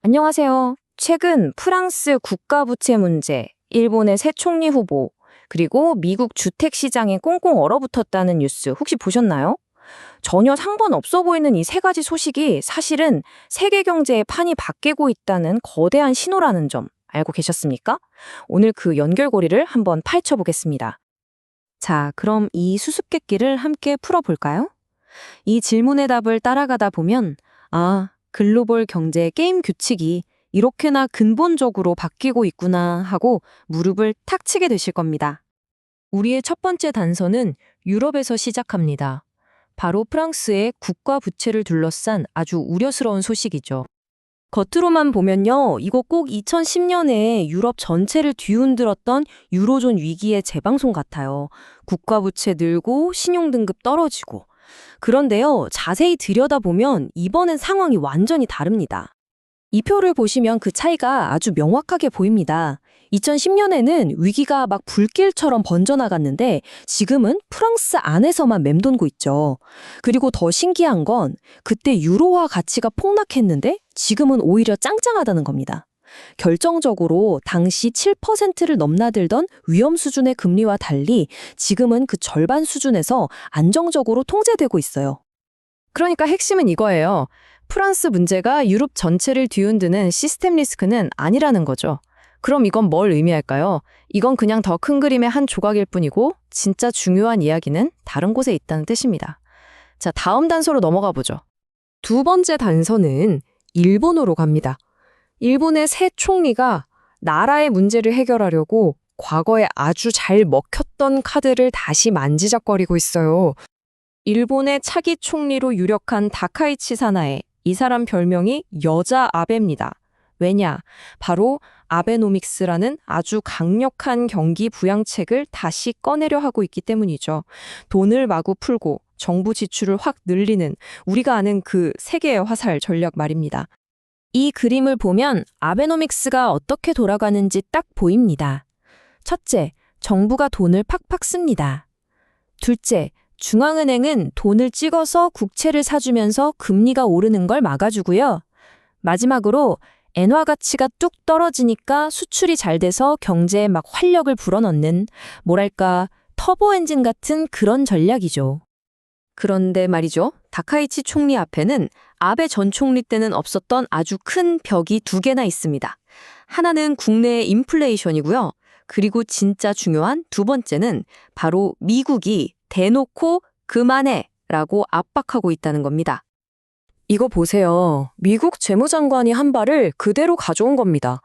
안녕하세요. 최근 프랑스 국가부채 문제, 일본의 새 총리 후보, 그리고 미국 주택시장에 꽁꽁 얼어붙었다는 뉴스 혹시 보셨나요? 전혀 상관없어 보이는 이 세 가지 소식이 사실은 세계 경제의 판이 바뀌고 있다는 거대한 신호라는 점 알고 계셨습니까? 오늘 그 연결고리를 한번 파헤쳐보겠습니다. 자, 그럼 이 수수께끼를 함께 풀어볼까요? 이 질문의 답을 따라가다 보면 글로벌 경제 게임 규칙이 이렇게나 근본적으로 바뀌고 있구나 하고 무릎을 탁 치게 되실 겁니다. 우리의 첫 번째 단서는 유럽에서 시작합니다. 바로 프랑스의 국가 부채를 둘러싼 아주 우려스러운 소식이죠. 겉으로만 보면요, 이거 꼭 2010년에 유럽 전체를 뒤흔들었던 유로존 위기의 재방송 같아요. 국가 부채 늘고 신용등급 떨어지고. 그런데요, 자세히 들여다보면 이번엔 상황이 완전히 다릅니다. 이 표를 보시면 그 차이가 아주 명확하게 보입니다. 2010년에는 위기가 막 불길처럼 번져나갔는데 지금은 프랑스 안에서만 맴돌고 있죠. 그리고 더 신기한 건 그때 유로화 가치가 폭락했는데 지금은 오히려 짱짱하다는 겁니다. 결정적으로 당시 7%를 넘나들던 위험 수준의 금리와 달리 지금은 그 절반 수준에서 안정적으로 통제되고 있어요. 그러니까 핵심은 이거예요. 프랑스 문제가 유럽 전체를 뒤흔드는 시스템 리스크는 아니라는 거죠. 그럼 이건 뭘 의미할까요? 이건 그냥 더 큰 그림의 한 조각일 뿐이고 진짜 중요한 이야기는 다른 곳에 있다는 뜻입니다. 자, 다음 단서로 넘어가 보죠. 두 번째 단서는 일본으로 갑니다. 일본의 새 총리가 나라의 문제를 해결하려고 과거에 아주 잘 먹혔던 카드를 다시 만지작거리고 있어요. 일본의 차기 총리로 유력한 다카이치 사나에, 이 사람 별명이 여자 아베입니다. 왜냐? 바로 아베노믹스라는 아주 강력한 경기 부양책을 다시 꺼내려 하고 있기 때문이죠. 돈을 마구 풀고 정부 지출을 확 늘리는 우리가 아는 그 세계의 화살 전략 말입니다. 이 그림을 보면 아베노믹스가 어떻게 돌아가는지 딱 보입니다. 첫째, 정부가 돈을 팍팍 씁니다. 둘째, 중앙은행은 돈을 찍어서 국채를 사주면서 금리가 오르는 걸 막아주고요. 마지막으로 엔화 가치가 뚝 떨어지니까 수출이 잘 돼서 경제에 막 활력을 불어넣는, 뭐랄까, 터보 엔진 같은 그런 전략이죠. 그런데 말이죠, 다카이치 총리 앞에는 아베 전 총리 때는 없었던 아주 큰 벽이 두 개나 있습니다. 하나는 국내의 인플레이션이고요. 그리고 진짜 중요한 두 번째는 바로 미국이 대놓고 그만해 라고 압박하고 있다는 겁니다. 이거 보세요. 미국 재무장관이 한 발을 그대로 가져온 겁니다.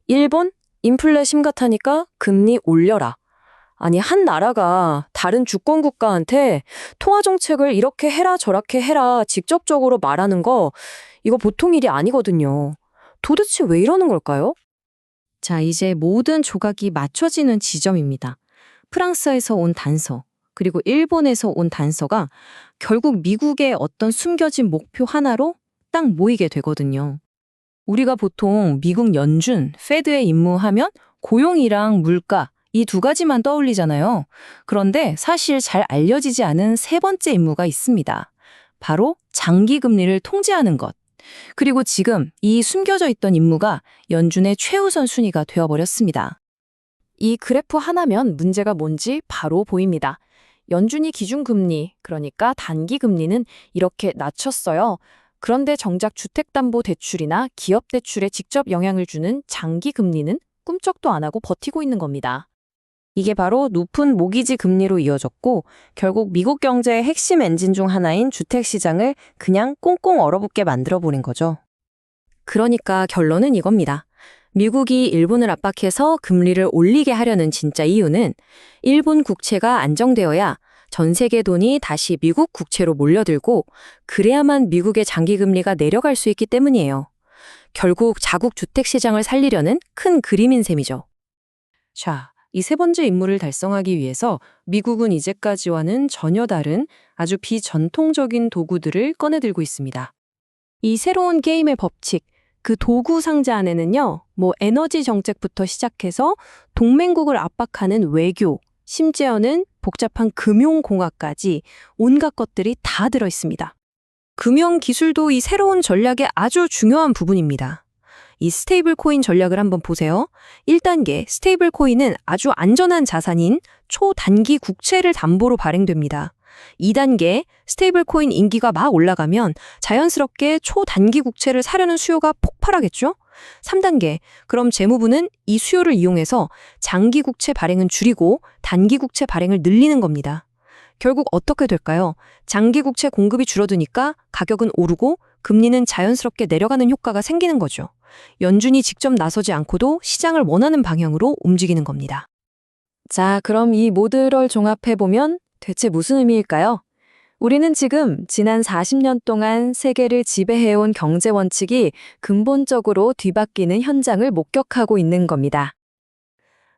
일본? 인플레 심각하니까 금리 올려라. 아니, 한 나라가 다른 주권 국가한테 통화 정책을 이렇게 해라 저렇게 해라 직접적으로 말하는 거 이거 보통 일이 아니거든요. 도대체 왜 이러는 걸까요? 자, 이제 모든 조각이 맞춰지는 지점입니다. 프랑스에서 온 단서, 그리고 일본에서 온 단서가 결국 미국의 어떤 숨겨진 목표 하나로 딱 모이게 되거든요. 우리가 보통 미국 연준, 페드의 임무하면 고용이랑 물가, 이 두 가지만 떠올리잖아요. 그런데 사실 잘 알려지지 않은 세 번째 임무가 있습니다. 바로 장기 금리를 통제하는 것. 그리고 지금 이 숨겨져 있던 임무가 연준의 최우선 순위가 되어버렸습니다. 이 그래프 하나면 문제가 뭔지 바로 보입니다. 연준이 기준금리, 그러니까 단기금리는 이렇게 낮췄어요. 그런데 정작 주택담보대출이나 기업대출에 직접 영향을 주는 장기금리는 꿈쩍도 안 하고 버티고 있는 겁니다. 이게 바로 높은 모기지 금리로 이어졌고 결국 미국 경제의 핵심 엔진 중 하나인 주택시장을 그냥 꽁꽁 얼어붙게 만들어버린 거죠. 그러니까 결론은 이겁니다. 미국이 일본을 압박해서 금리를 올리게 하려는 진짜 이유는 일본 국채가 안정되어야 전 세계 돈이 다시 미국 국채로 몰려들고 그래야만 미국의 장기금리가 내려갈 수 있기 때문이에요. 결국 자국 주택시장을 살리려는 큰 그림인 셈이죠. 자, 이 세 번째 임무를 달성하기 위해서 미국은 이제까지와는 전혀 다른 아주 비전통적인 도구들을 꺼내들고 있습니다. 이 새로운 게임의 법칙, 그 도구 상자 안에는요, 에너지 정책부터 시작해서 동맹국을 압박하는 외교, 심지어는 복잡한 금융공학까지 온갖 것들이 다 들어 있습니다. 금융 기술도 이 새로운 전략의 아주 중요한 부분입니다. 이 스테이블 코인 전략을 한번 보세요. 1단계 스테이블 코인은 아주 안전한 자산인 초단기 국채를 담보로 발행됩니다. 2단계 스테이블 코인 인기가 막 올라가면 자연스럽게 초단기 국채를 사려는 수요가 폭발하겠죠? 3단계 그럼 재무부는 이 수요를 이용해서 장기 국채 발행은 줄이고 단기 국채 발행을 늘리는 겁니다. 결국 어떻게 될까요? 장기 국채 공급이 줄어드니까 가격은 오르고 금리는 자연스럽게 내려가는 효과가 생기는 거죠. 연준이 직접 나서지 않고도 시장을 원하는 방향으로 움직이는 겁니다. 자, 그럼 이 모듈을 종합해보면 대체 무슨 의미일까요? 우리는 지금 지난 40년 동안 세계를 지배해온 경제 원칙이 근본적으로 뒤바뀌는 현장을 목격하고 있는 겁니다.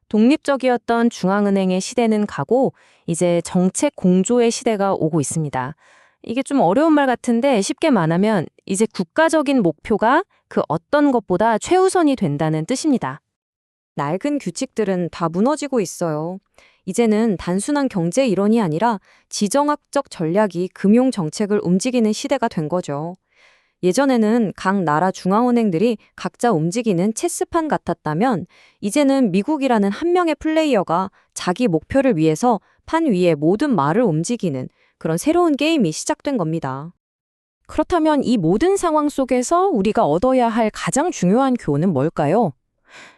독립적이었던 중앙은행의 시대는 가고 이제 정책 공조의 시대가 오고 있습니다. 이게 좀 어려운 말 같은데 쉽게 말하면 이제 국가적인 목표가 그 어떤 것보다 최우선이 된다는 뜻입니다. 낡은 규칙들은 다 무너지고 있어요. 이제는 단순한 경제 이론이 아니라 지정학적 전략이 금융 정책을 움직이는 시대가 된 거죠. 예전에는 각 나라 중앙은행들이 각자 움직이는 체스판 같았다면 이제는 미국이라는 한 명의 플레이어가 자기 목표를 위해서 판 위에 모든 말을 움직이는 그런 새로운 게임이 시작된 겁니다. 그렇다면 이 모든 상황 속에서 우리가 얻어야 할 가장 중요한 교훈은 뭘까요?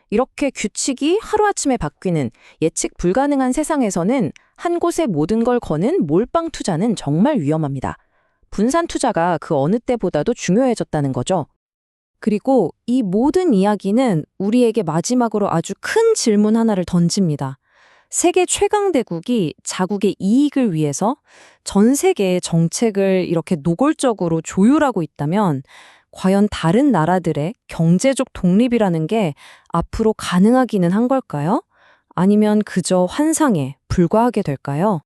이렇게 규칙이 하루아침에 바뀌는 예측 불가능한 세상에서는 한 곳에 모든 걸 거는 몰빵 투자는 정말 위험합니다. 분산 투자가 그 어느 때보다도 중요해졌다는 거죠. 그리고 이 모든 이야기는 우리에게 마지막으로 아주 큰 질문 하나를 던집니다. 세계 최강대국이 자국의 이익을 위해서 전 세계의 정책을 이렇게 노골적으로 조율하고 있다면 과연 다른 나라들의 경제적 독립이라는 게 앞으로 가능하기는 한 걸까요? 아니면 그저 환상에 불과하게 될까요?